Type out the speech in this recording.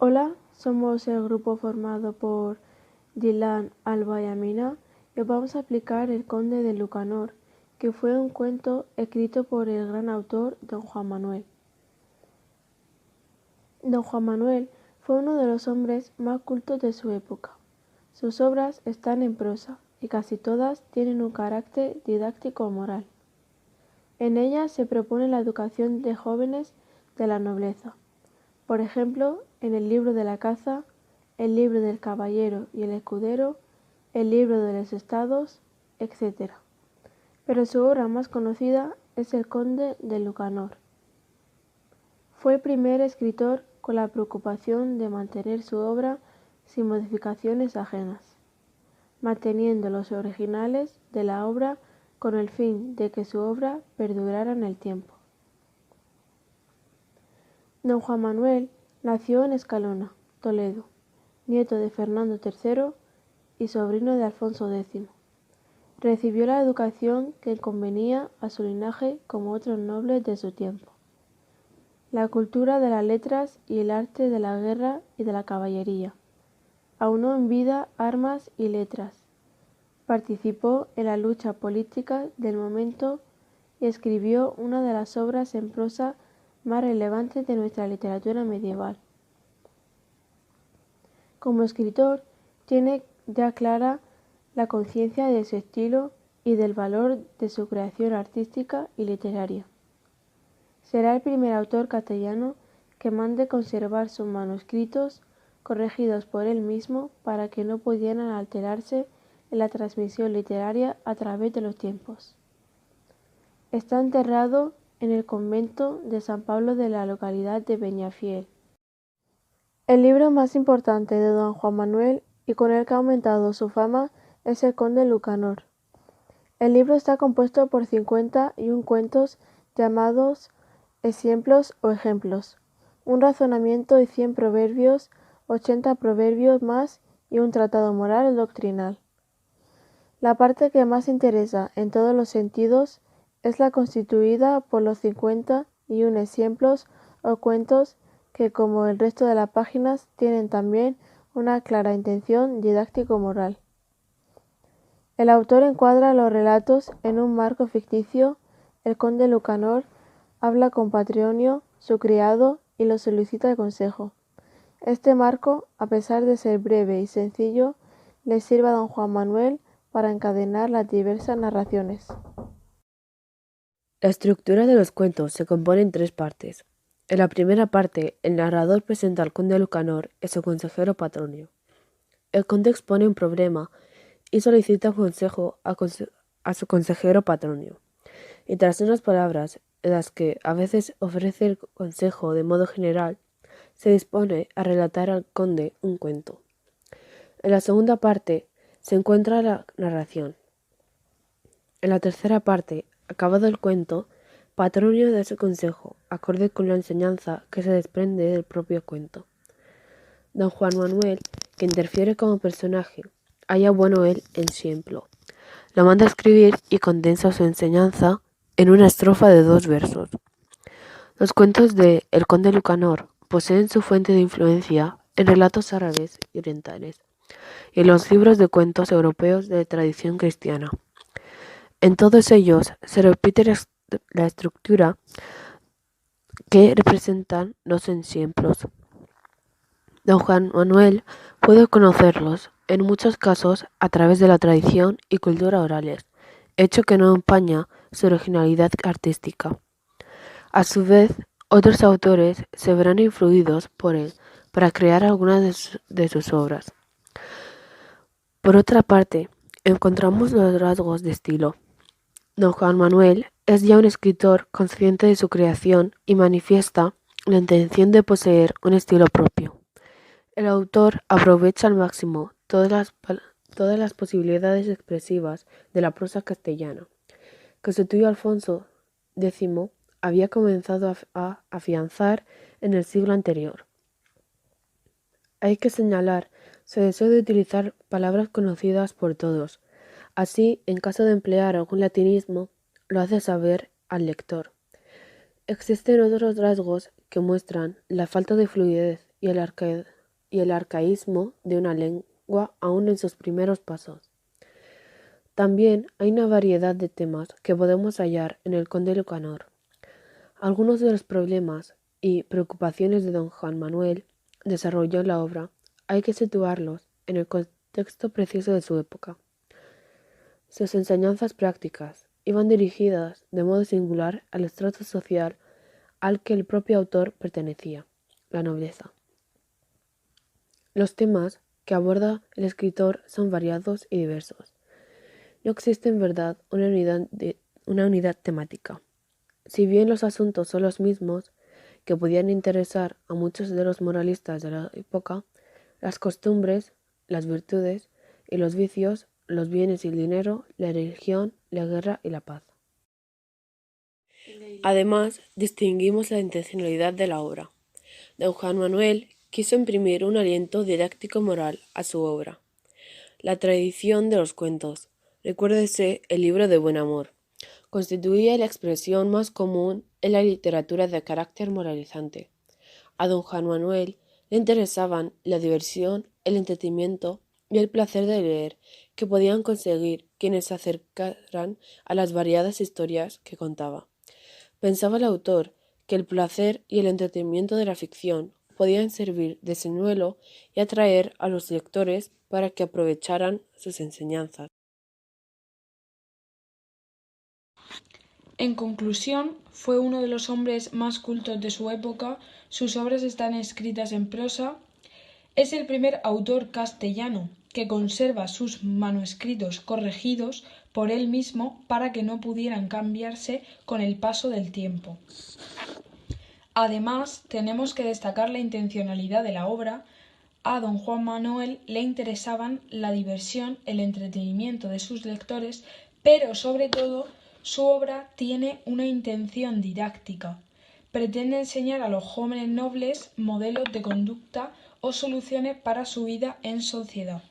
Hola, somos el grupo formado por Dylan, Alba y Amina y os vamos a explicar El Conde de Lucanor, que fue un cuento escrito por el gran autor Don Juan Manuel. Don Juan Manuel fue uno de los hombres más cultos de su época. Sus obras están en prosa y casi todas tienen un carácter didáctico o moral. En ellas se propone la educación de jóvenes de la nobleza. Por ejemplo, en el libro de la caza, el libro del caballero y el escudero, el libro de los estados, etc. Pero su obra más conocida es El Conde de Lucanor. Fue el primer escritor con la preocupación de mantener su obra sin modificaciones ajenas, manteniendo los originales de la obra con el fin de que su obra perdurara en el tiempo. Don Juan Manuel nació en Escalona, Toledo, nieto de Fernando III y sobrino de Alfonso X. Recibió la educación que convenía a su linaje como otros nobles de su tiempo. La cultura de las letras y el arte de la guerra y de la caballería. Aunó en vida armas y letras. Participó en la lucha política del momento y escribió una de las obras en prosa más relevantes de nuestra literatura medieval. Como escritor, tiene ya clara la conciencia de su estilo y del valor de su creación artística y literaria. Será el primer autor castellano que mande conservar sus manuscritos corregidos por él mismo para que no pudieran alterarse en la transmisión literaria a través de los tiempos. Está enterrado en el convento de San Pablo de la localidad de Peñafiel. El libro más importante de don Juan Manuel y con el que ha aumentado su fama es El Conde de Lucanor. El libro está compuesto por 51 cuentos llamados ejemplos o ejemplos, un razonamiento y 100 proverbios, 80 proverbios más y un tratado moral o doctrinal. La parte que más interesa en todos los sentidos es la constituida por los 51 ejemplos o cuentos que, como el resto de las páginas, tienen también una clara intención didáctico-moral. El autor encuadra los relatos en un marco ficticio. El conde Lucanor habla con Patronio, su criado, y lo solicita el consejo. Este marco, a pesar de ser breve y sencillo, le sirve a don Juan Manuel para encadenar las diversas narraciones. La estructura de los cuentos se compone en 3 partes. En la primera parte, el narrador presenta al conde Lucanor y su consejero Patronio. El conde expone un problema y solicita consejo a su consejero Patronio. Y tras unas palabras en las que a veces ofrece el consejo de modo general, se dispone a relatar al conde un cuento. En la segunda parte se encuentra la narración. En la tercera parte, acabado el cuento, Patronio da su consejo, acorde con la enseñanza que se desprende del propio cuento. Don Juan Manuel, que interfiere como personaje, halla bueno él en su ejemplo. Lo manda a escribir y condensa su enseñanza en una estrofa de 2 versos. Los cuentos de El Conde Lucanor poseen su fuente de influencia en relatos árabes y orientales y en los libros de cuentos europeos de tradición cristiana. En todos ellos se repite la estructura que representan los ejemplos. Don Juan Manuel puede conocerlos, en muchos casos, a través de la tradición y cultura orales, hecho que no empaña su originalidad artística. A su vez, otros autores se verán influidos por él para crear algunas de sus obras. Por otra parte, encontramos los rasgos de estilo. Don Juan Manuel es ya un escritor consciente de su creación y manifiesta la intención de poseer un estilo propio. El autor aprovecha al máximo todas las posibilidades expresivas de la prosa castellana, que su tío Alfonso X había comenzado a afianzar en el siglo anterior. Hay que señalar su deseo de utilizar palabras conocidas por todos. Así, en caso de emplear algún latinismo, lo hace saber al lector. Existen otros rasgos que muestran la falta de fluidez y el y el arcaísmo de una lengua aún en sus primeros pasos. También hay una variedad de temas que podemos hallar en el Conde Lucanor. Algunos de los problemas y preocupaciones de don Juan Manuel desarrolló en la obra hay que situarlos en el contexto preciso de su época. Sus enseñanzas prácticas iban dirigidas de modo singular al estrato social al que el propio autor pertenecía, la nobleza. Los temas que aborda el escritor son variados y diversos. No existe en verdad una unidad temática. Si bien los asuntos son los mismos que podían interesar a muchos de los moralistas de la época, las costumbres, las virtudes y los vicios, los bienes y el dinero, la religión, la guerra y la paz. Además, distinguimos la intencionalidad de la obra. Don Juan Manuel quiso imprimir un aliento didáctico moral a su obra. La tradición de los cuentos, recuérdese el libro de Buen Amor, constituía la expresión más común en la literatura de carácter moralizante. A don Juan Manuel le interesaban la diversión, el entretenimiento y el placer de leer que podían conseguir quienes se acercaran a las variadas historias que contaba. Pensaba el autor que el placer y el entretenimiento de la ficción podían servir de señuelo y atraer a los lectores para que aprovecharan sus enseñanzas. En conclusión, fue uno de los hombres más cultos de su época, sus obras están escritas en prosa. Es el primer autor castellano que conserva sus manuscritos corregidos por él mismo para que no pudieran cambiarse con el paso del tiempo. Además, tenemos que destacar la intencionalidad de la obra. A don Juan Manuel le interesaban la diversión, el entretenimiento de sus lectores, pero sobre todo su obra tiene una intención didáctica. Pretende enseñar a los jóvenes nobles modelos de conducta o soluciones para su vida en sociedad.